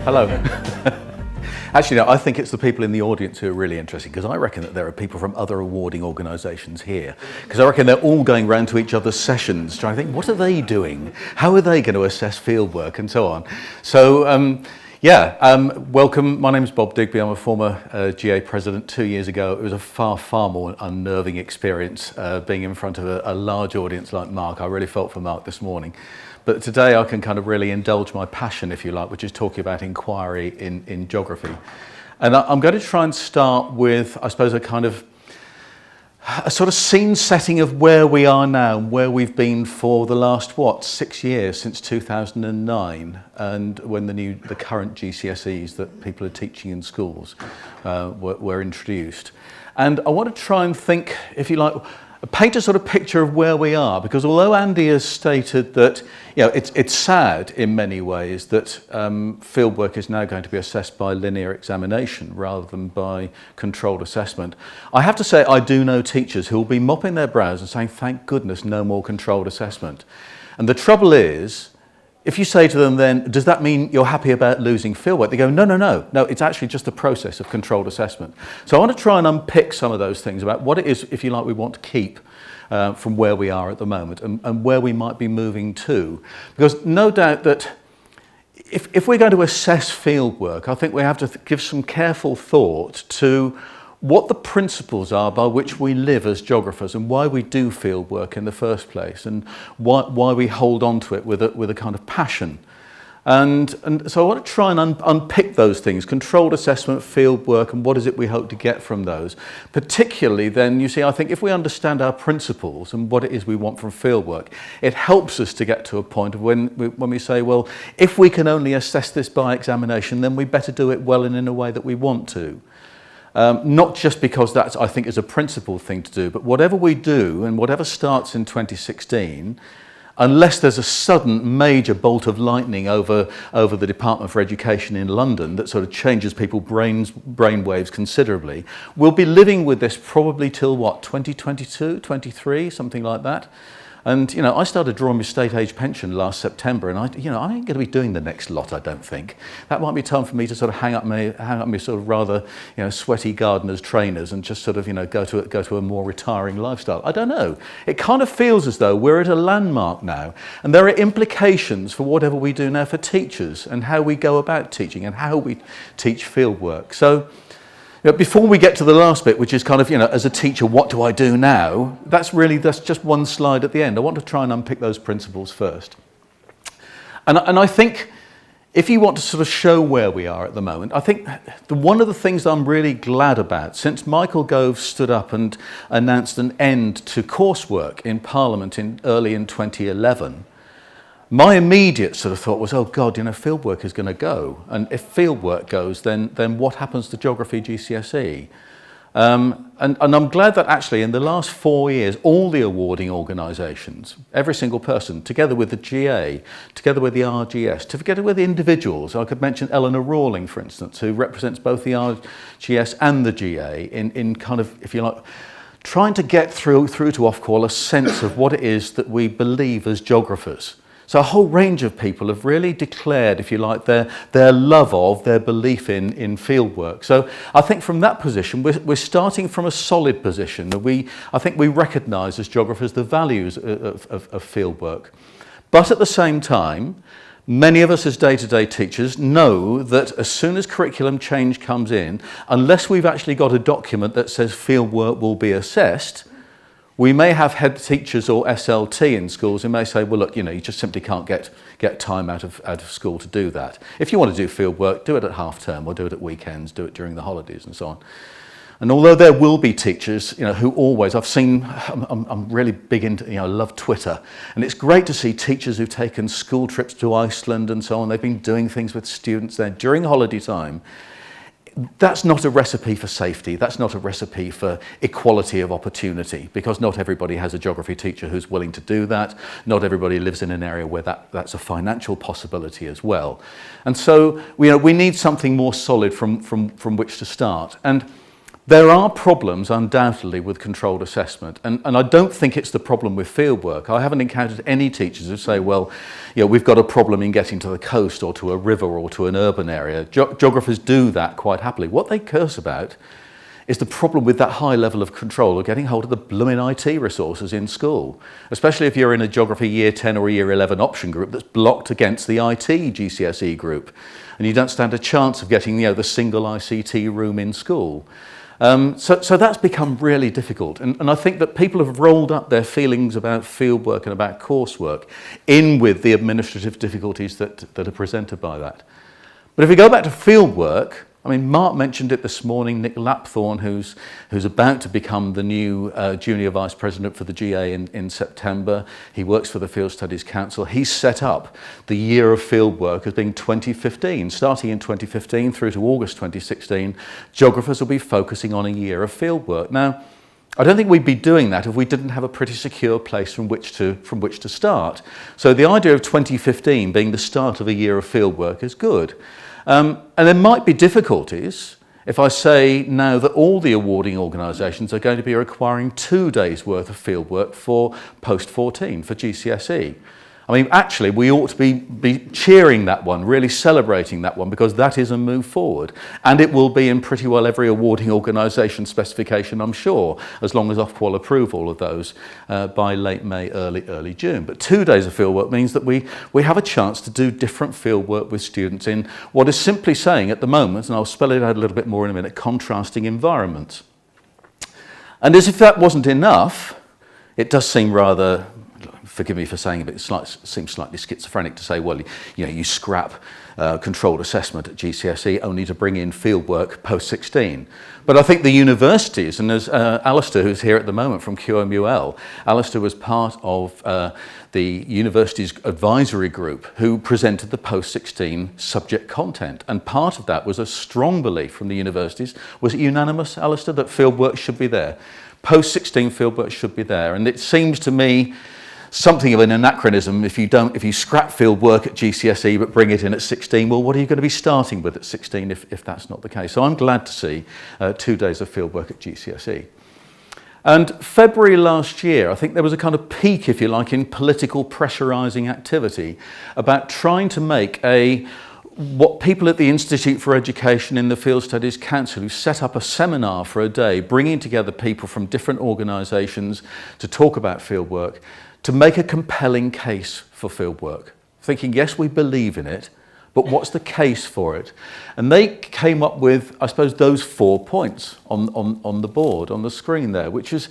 Hello. Actually, no, I think it's the people in the audience who are really interesting, because I reckon that there are people from other awarding organisations here, because I reckon they're all going round to each other's sessions trying to think, what are they doing? How are they going to assess fieldwork and so on? So, welcome. My name's Bob Digby. I'm a former GA president 2 years ago. It was a far more unnerving experience being in front of a large audience like Mark. I really felt for Mark this morning. But today I can kind of really indulge my passion, if you like, which is talking about inquiry in geography. And I'm going to try and start with, I suppose, a sort of scene setting of where we are now and where we've been for the last, 6 years, since 2009, and when the current GCSEs that people are teaching in schools were introduced. And I want to try and think, if you like, paint a sort of picture of where we are, because although Andy has stated that, it's sad in many ways that fieldwork is now going to be assessed by linear examination rather than by controlled assessment. I have to say I do know teachers who will be mopping their brows and saying, thank goodness, no more controlled assessment. And the trouble is, if you say to them then, does that mean you're happy about losing fieldwork? They go, no, it's actually just a process of controlled assessment. So I want to try and unpick some of those things about what it is, if you like, we want to keep from where we are at the moment and where we might be moving to. Because no doubt that if we're going to assess fieldwork, I think we have to give some careful thought to what the principles are by which we live as geographers and why we do field work in the first place, and why we hold on to it with a kind of passion. And so I want to try and unpick those things: controlled assessment, field work, and what is it we hope to get from those. Particularly then, you see, I think if we understand our principles and what it is we want from field work, it helps us to get to a point of when we say, well, if we can only assess this by examination, then we better do it well and in a way that we want to. Not just because that, I think, is a principled thing to do, but whatever we do and whatever starts in 2016, unless there's a sudden major bolt of lightning over the Department for Education in London that sort of changes people's brainwaves considerably, we'll be living with this probably till 2022, 23, something like that. And, I started drawing my state age pension last September, and I ain't going to be doing the next lot, I don't think. That might be time for me to sort of hang up my sort of rather, sweaty gardener's trainers and just sort of, go to a more retiring lifestyle. I don't know. It kind of feels as though we're at a landmark now, and there are implications for whatever we do now for teachers and how we go about teaching and how we teach field work. So, before we get to the last bit, which is kind of, as a teacher, what do I do now? That's just one slide at the end. I want to try and unpick those principles first. And I think if you want to sort of show where we are at the moment, I think one of the things I'm really glad about, since Michael Gove stood up and announced an end to coursework in Parliament early in 2011, my immediate sort of thought was, oh God, fieldwork is going to go. And if fieldwork goes, then what happens to geography GCSE? And I'm glad that actually in the last 4 years, all the awarding organisations, every single person, together with the GA, together with the RGS, together with the individuals, I could mention Eleanor Rawling, for instance, who represents both the RGS and the GA in kind of, if you like, trying to get through to Ofqual a sense of what it is that we believe as geographers. So a whole range of people have really declared, if you like, their love of, their belief in fieldwork. So I think from that position, we're starting from a solid position. I think we recognise as geographers the values of fieldwork. But at the same time, many of us as day-to-day teachers know that as soon as curriculum change comes in, unless we've actually got a document that says fieldwork will be assessed, we may have head teachers or SLT in schools who may say, well, look, you just simply can't get time out of school to do that. If you want to do field work, do it at half term or do it at weekends, do it during the holidays and so on. And although there will be teachers, who always, I'm really big into, I love Twitter. And it's great to see teachers who've taken school trips to Iceland and so on. They've been doing things with students there during holiday time. That's not a recipe for safety. That's not a recipe for equality of opportunity, because not everybody has a geography teacher who's willing to do that. Not everybody lives in an area where that's a financial possibility as well. And so we need something more solid from which to start. And There are problems undoubtedly with controlled assessment, and I don't think it's the problem with fieldwork. I haven't encountered any teachers who say, well, we've got a problem in getting to the coast or to a river or to an urban area. Geographers do that quite happily. What they curse about is the problem with that high level of control of getting hold of the blooming IT resources in school, especially if you're in a geography year 10 or year 11 option group that's blocked against the IT GCSE group, and you don't stand a chance of getting the single ICT room in school. So that's become really difficult, and I think that people have rolled up their feelings about fieldwork and about coursework in with the administrative difficulties that are presented by that. But if we go back to fieldwork, I mean, Mark mentioned it this morning. Nick Lapthorne, who's about to become the new junior vice president for the GA in September. He works for the Field Studies Council. He's set up the year of fieldwork as being 2015. Starting in 2015 through to August 2016, geographers will be focusing on a year of fieldwork. Now, I don't think we'd be doing that if we didn't have a pretty secure place from which to start. So the idea of 2015 being the start of a year of fieldwork is good. And there might be difficulties if I say now that all the awarding organisations are going to be requiring 2 days' worth of fieldwork for post-14, for GCSE. I mean, actually, we ought to be cheering that one, really celebrating that one, because that is a move forward. And it will be in pretty well every awarding organisation specification, I'm sure, as long as Ofqual approve all of those by late May, early June. But 2 days of fieldwork means that we have a chance to do different fieldwork with students in what is simply saying at the moment, and I'll spell it out a little bit more in a minute, contrasting environments. And as if that wasn't enough, it does seem rather, forgive me for saying it, but it seems slightly schizophrenic to say, well, you scrap controlled assessment at GCSE only to bring in fieldwork post-16. But I think the universities, and there's Alistair, who's here at the moment from QMUL, Alistair was part of the university's advisory group who presented the post-16 subject content. And part of that was a strong belief from the universities. Was it unanimous, Alistair, that fieldwork should be there? Post-16 fieldwork should be there. And it seems to me something of an anachronism if you scrap field work at GCSE but bring it in at 16. Well, what are you going to be starting with at 16 if that's not the case? So I'm glad to see 2 days of field work at GCSE. And February last year, I think there was a kind of peak, if you like, in political pressurising activity about trying to make what people at the Institute for Education in the Field Studies Council, who set up a seminar for a day, bringing together people from different organisations to talk about fieldwork, to make a compelling case for fieldwork, thinking, yes, we believe in it, but what's the case for it? And they came up with, I suppose, those 4 points on the board, on the screen there, which is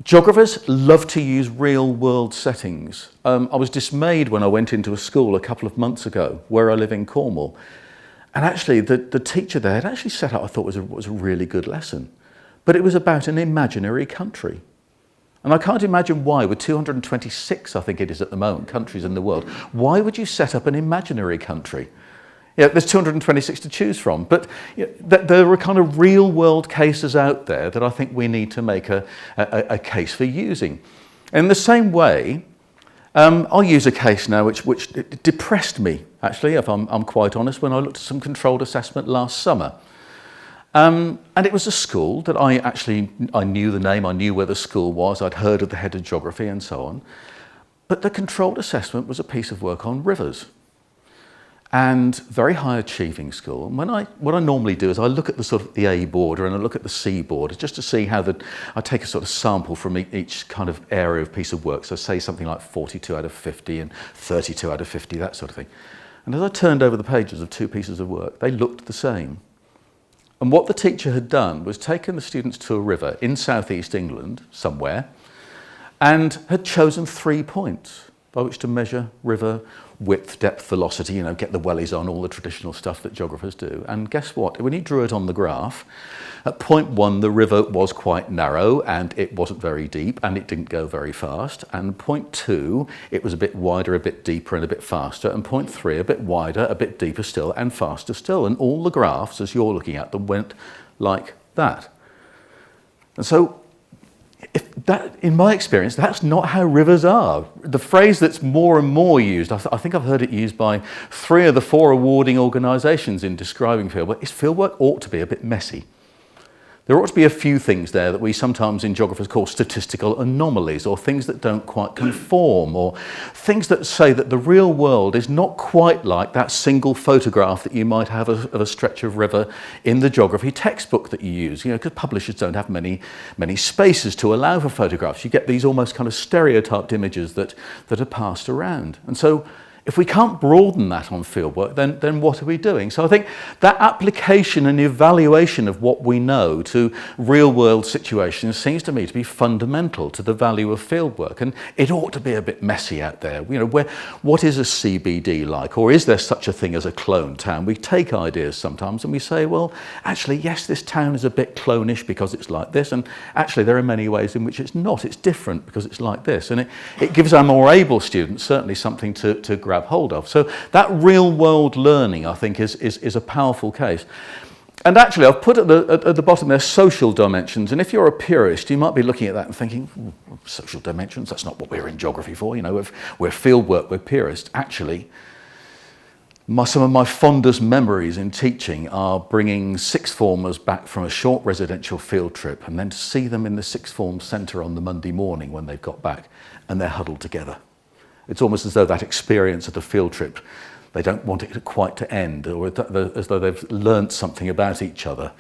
geographers love to use real-world settings. I was dismayed when I went into a school a couple of months ago, where I live in Cornwall, and actually the teacher there had actually set up, I thought was a really good lesson, but it was about an imaginary country. And I can't imagine why, with 226, I think it is at the moment, countries in the world, why would you set up an imaginary country? There's 226 to choose from, but there are kind of real-world cases out there that I think we need to make a case for using. In the same way, I'll use a case now which depressed me, actually, if I'm quite honest, when I looked at some controlled assessment last summer. And it was a school that I knew the name, I knew where the school was, I'd heard of the head of geography and so on. But the controlled assessment was a piece of work on rivers. And very high achieving school. And what I normally do is I look at the A border and I look at the C border just to see how I take a sort of sample from each kind of area of piece of work. So say something like 42 out of 50 and 32 out of 50, that sort of thing. And as I turned over the pages of 2 pieces of work, they looked the same. And what the teacher had done was taken the students to a river in southeast England, somewhere, and had chosen 3 points by which to measure river width, depth, velocity, get the wellies on, all the traditional stuff that geographers do. And guess what? When he drew it on the graph, at point 1, the river was quite narrow and it wasn't very deep and it didn't go very fast. And point 2, it was a bit wider, a bit deeper and a bit faster. And point 3, a bit wider, a bit deeper still and faster still. And all the graphs, as you're looking at them, went like that. And so, in my experience, that's not how rivers are. The phrase that's more and more used, I think I've heard it used by 3 of the 4 awarding organisations in describing fieldwork, is fieldwork ought to be a bit messy. There ought to be a few things there that we sometimes in geographers call statistical anomalies, or things that don't quite conform, or things that say that the real world is not quite like that single photograph that you might have of a stretch of river in the geography textbook that you use, because publishers don't have many spaces to allow for photographs. You get these almost kind of stereotyped images that are passed around. And so if we can't broaden that on fieldwork, then what are we doing? So I think that application and evaluation of what we know to real-world situations seems to me to be fundamental to the value of fieldwork. And it ought to be a bit messy out there. What is a CBD like? Or is there such a thing as a clone town? We take ideas sometimes and we say, well, actually, yes, this town is a bit clonish because it's like this. And actually, there are many ways in which it's not. It's different because it's like this. And it gives our more able students certainly something to grab hold of. So that real world learning, I think, is a powerful case. And actually, I've put at the bottom there social dimensions. And if you're a purist, you might be looking at that and thinking, social dimensions, that's not what we're in geography for. If we're fieldwork, we're purists. Actually, some of my fondest memories in teaching are bringing sixth formers back from a short residential field trip and then to see them in the sixth form centre on the Monday morning when they've got back and they're huddled together. It's almost as though that experience of the field trip, they don't want it quite to end, or as though they've learnt something about each other.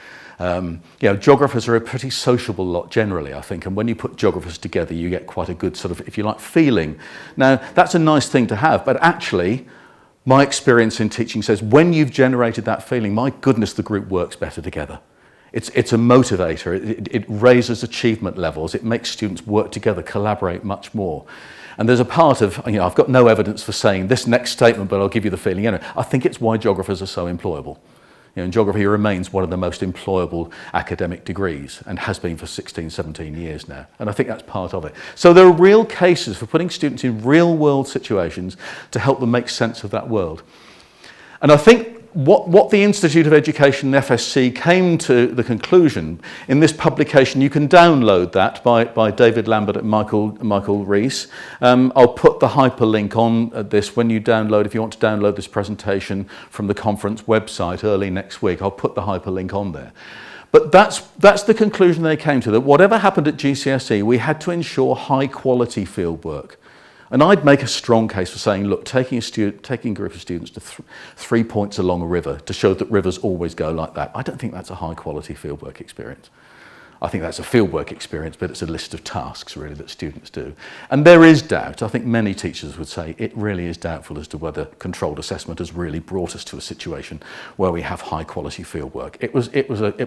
Geographers are a pretty sociable lot generally, I think, and when you put geographers together, you get quite a good sort of, if you like, feeling. Now, that's a nice thing to have, but actually, my experience in teaching says when you've generated that feeling, my goodness, the group works better together. It's a motivator. It raises achievement levels. It makes students work together, collaborate much more. And there's a part of, I've got no evidence for saying this next statement, but I'll give you the feeling. I think it's why geographers are so employable. And geography remains one of the most employable academic degrees and has been for 16, 17 years now. And I think that's part of it. So there are real cases for putting students in real world situations to help them make sense of that world. And I think what the Institute of Education and FSC came to the conclusion in this publication, you can download that by David Lambert and Michael Rees. I'll put the hyperlink on this when you download, if you want to download this presentation from the conference website early next week, I'll put the hyperlink on there. But that's the conclusion they came to, that whatever happened at GCSE, we had to ensure high quality field work. And I'd make a strong case for saying, look, taking a group of students to 3 points along a river to show that rivers always go like that, I don't think that's a high quality fieldwork experience. I think that's a fieldwork experience, but it's a list of tasks really that students do. And there is doubt. I think many teachers would say it really is doubtful as to whether controlled assessment has really brought us to a situation where we have high quality fieldwork. It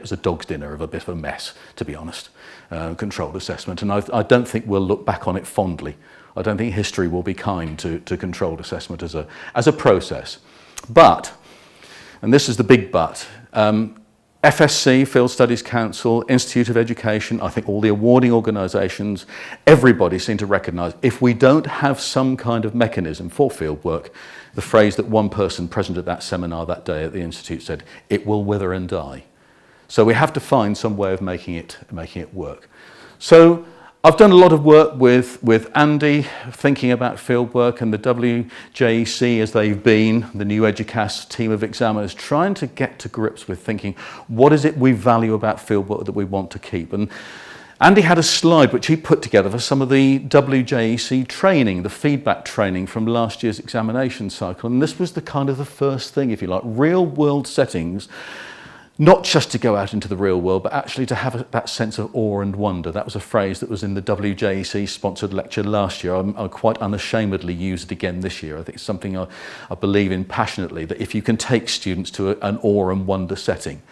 was a dog's dinner of a bit of a mess, to be honest, controlled assessment. And I don't think we'll look back on it fondly. I don't think history will be kind to controlled assessment as a process. But, and this is the big but, FSC, Field Studies Council, Institute of Education, I think all the awarding organisations, everybody seem to recognise if we don't have some kind of mechanism for fieldwork, the phrase that one person present at that seminar that day at the Institute said, it will wither and die. So we have to find some way of making it work. So I've done a lot of work with Andy, thinking about fieldwork, and the WJEC as they've been, the new EDUCAS team of examiners, trying to get to grips with thinking, what is it we value about fieldwork that we want to keep? And Andy had a slide which he put together for some of the WJEC training, the feedback training from last year's examination cycle. And this was the first thing, if you like, real world settings, not just to go out into the real world, but actually to have that sense of awe and wonder. That was a phrase that was in the WJEC-sponsored lecture last year. I quite unashamedly use it again this year. I think it's something I believe in passionately, that if you can take students to an awe and wonder setting,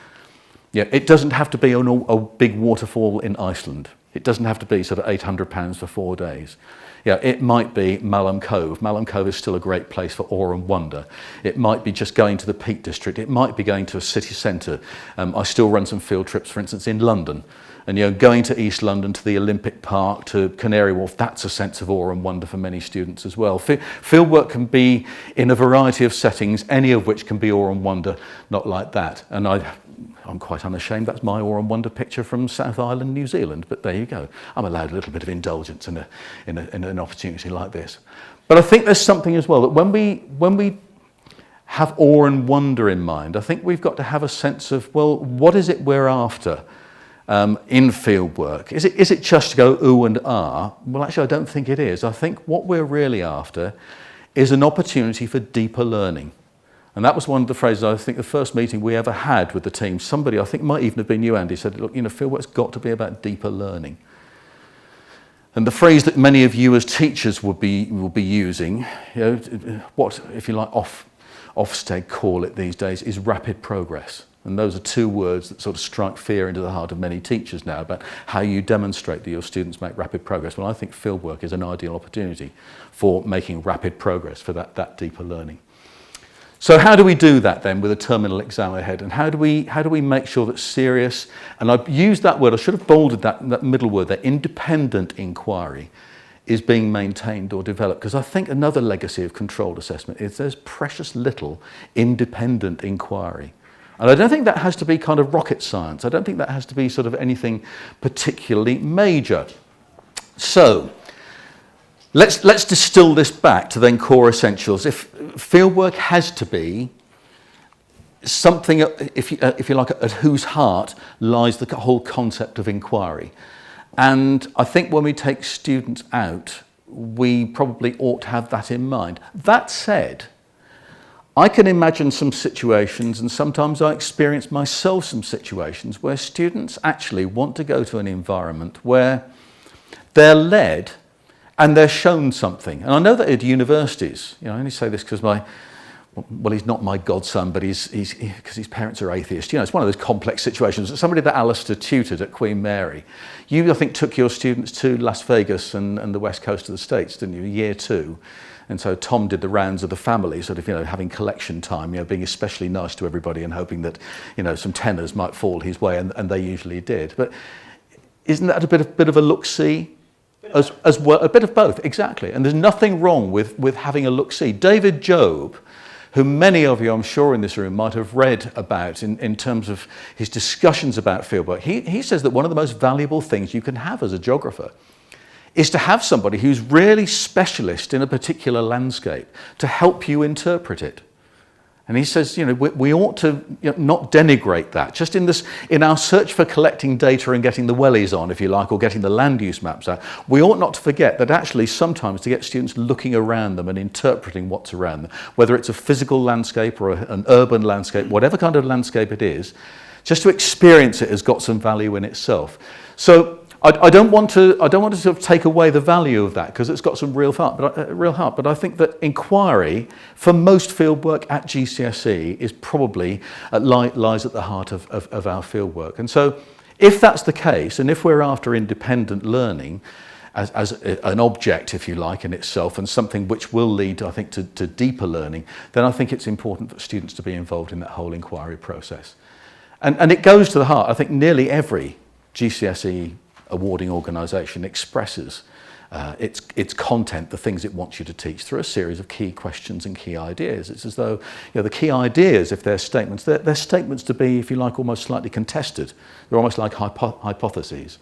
it doesn't have to be a big waterfall in Iceland. It doesn't have to be sort of £800 for 4 days. It might be Malham Cove. Malham Cove is still a great place for awe and wonder. It might be just going to the Peak District. It might be going to a city centre. I still run some field trips, for instance, in London. And going to East London, to the Olympic Park, to Canary Wharf, that's a sense of awe and wonder for many students as well. Fieldwork can be in a variety of settings, any of which can be awe and wonder, not like that. And I'm quite unashamed, that's my awe and wonder picture from South Island, New Zealand, but there you go. I'm allowed a little bit of indulgence in an opportunity like this. But I think there's something as well, that when we have awe and wonder in mind, I think we've got to have a sense of, well, what is it we're after? in field work? Is it just to go ooh and ah? Well, actually, I don't think it is. I think what we're really after is an opportunity for deeper learning. And that was one of the phrases, I think, the first meeting we ever had with the team. Somebody, I think it might even have been you, Andy, said, look, fieldwork's got to be about deeper learning. And the phrase that many of you as teachers will be using, what, if you like, Ofsted call it these days, is rapid progress. And those are two words that sort of strike fear into the heart of many teachers now about how you demonstrate that your students make rapid progress. Well, I think fieldwork is an ideal opportunity for making rapid progress, for that deeper learning. So how do we do that then with a terminal exam ahead? And how do we make sure that serious, and I've used that word, I should have bolded that middle word, that independent inquiry is being maintained or developed? Because I think another legacy of controlled assessment is there's precious little independent inquiry. And I don't think that has to be kind of rocket science. I don't think that has to be sort of anything particularly major. So let's distill this back to then core essentials. If fieldwork has to be something, if you like, at whose heart lies the whole concept of inquiry. And I think when we take students out, we probably ought to have that in mind. That said, I can imagine some situations, and sometimes I experience myself some situations, where students actually want to go to an environment where they're led and they're shown something. And I know that at universities, I only say this because he's not my godson, but because his parents are atheists. It's one of those complex situations. Somebody that Alistair tutored at Queen Mary, you, I think, took your students to Las Vegas and the west coast of the States, didn't you, year 2? And so Tom did the rounds of the family, sort of, having collection time, being especially nice to everybody and hoping that, some tenors might fall his way, and they usually did. But isn't that a bit of a look-see? As well, a bit of both, exactly. And there's nothing wrong with having a look-see. David Job, who many of you, I'm sure, in this room might have read about in terms of his discussions about fieldwork, he says that one of the most valuable things you can have as a geographer is to have somebody who's really specialist in a particular landscape to help you interpret it. And he says, we ought to not denigrate that. Just in our search for collecting data and getting the wellies on, if you like, or getting the land use maps out, we ought not to forget that actually sometimes to get students looking around them and interpreting what's around them, whether it's a physical landscape or an urban landscape, whatever kind of landscape it is, just to experience it has got some value in itself. So I don't want to sort of take away the value of that, because it's got some real heart. But I think that inquiry for most fieldwork at GCSE is probably lies at the heart of our fieldwork. And so, if that's the case, and if we're after independent learning as an object, if you like, in itself, and something which will lead, I think, to deeper learning, then I think it's important for students to be involved in that whole inquiry process. And it goes to the heart. I think nearly every GCSE awarding organisation expresses its content, the things it wants you to teach, through a series of key questions and key ideas. It's as though the key ideas, if they're statements, they're statements to be, if you like, almost slightly contested. They're almost like hypotheses.